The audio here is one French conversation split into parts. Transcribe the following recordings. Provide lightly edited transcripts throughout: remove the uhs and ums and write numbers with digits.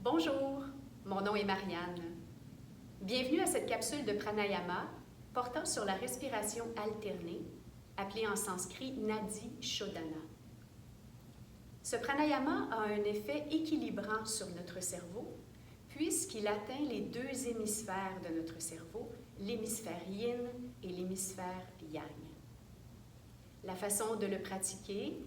Bonjour, mon nom est Marianne. Bienvenue à cette capsule de pranayama portant sur la respiration alternée, appelée en sanskrit Nadi Shodhana. Ce pranayama a un effet équilibrant sur notre cerveau puisqu'il atteint les deux hémisphères de notre cerveau, l'hémisphère yin et l'hémisphère yang. La façon de le pratiquer,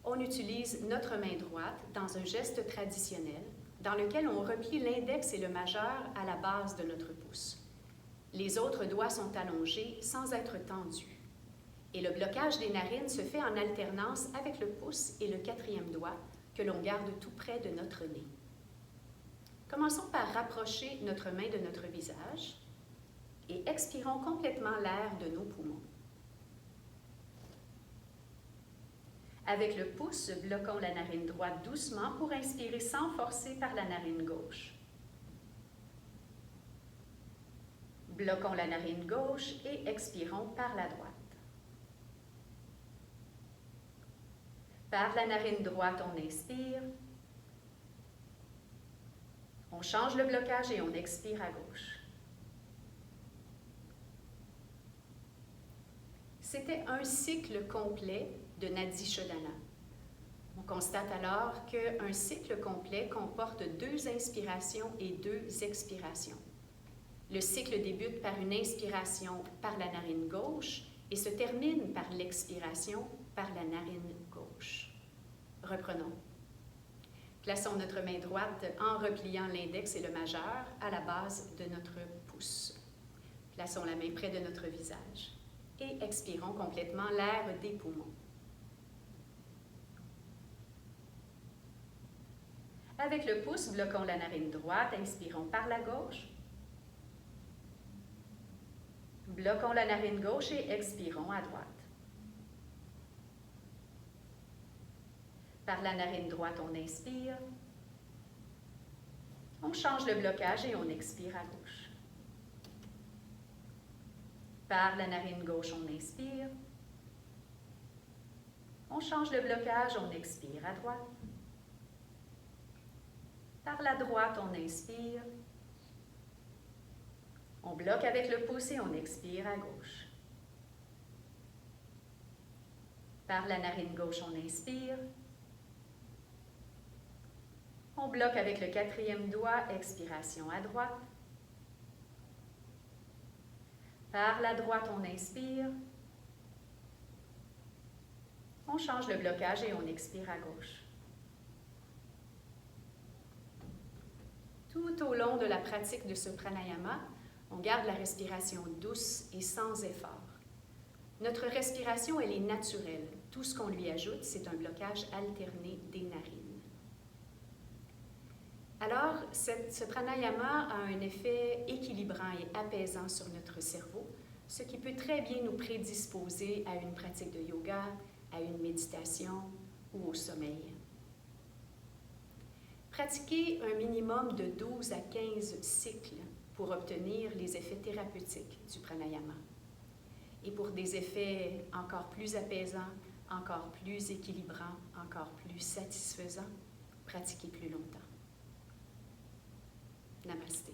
on utilise notre main droite dans un geste traditionnel dans lequel on replie l'index et le majeur à la base de notre pouce. Les autres doigts sont allongés sans être tendus. Et le blocage des narines se fait en alternance avec le pouce et le quatrième doigt que l'on garde tout près de notre nez. Commençons par rapprocher notre main de notre visage et expirons complètement l'air de nos poumons. Avec le pouce, bloquons la narine droite doucement pour inspirer sans forcer par la narine gauche. Bloquons la narine gauche et expirons par la droite. Par la narine droite, on inspire. On change le blocage et on expire à gauche. C'était un cycle complet de Nadi Shodhana. On constate alors qu'un cycle complet comporte deux inspirations et deux expirations. Le cycle débute par une inspiration par la narine gauche et se termine par l'expiration par la narine gauche. Reprenons. Plaçons notre main droite en repliant l'index et le majeur à la base de notre pouce. Plaçons la main près de notre visage et expirons complètement l'air des poumons. Avec le pouce, bloquons la narine droite, inspirons par la gauche. Bloquons la narine gauche et expirons à droite. Par la narine droite, on inspire. On change le blocage et on expire à gauche. Par la narine gauche, on inspire. On change le blocage, on expire à droite. Par la droite, on inspire. On bloque avec le pouce et on expire à gauche. Par la narine gauche, on inspire. On bloque avec le quatrième doigt, expiration à droite. Par la droite, on inspire. On change le blocage et on expire à gauche. Tout au long de la pratique de ce pranayama, on garde la respiration douce et sans effort. Notre respiration, elle est naturelle. Tout ce qu'on lui ajoute, c'est un blocage alterné des narines. Alors, ce pranayama a un effet équilibrant et apaisant sur notre cerveau, ce qui peut très bien nous prédisposer à une pratique de yoga, à une méditation ou au sommeil. Pratiquez un minimum de 12 à 15 cycles pour obtenir les effets thérapeutiques du pranayama. Et pour des effets encore plus apaisants, encore plus équilibrants, encore plus satisfaisants, pratiquez plus longtemps. Namasté.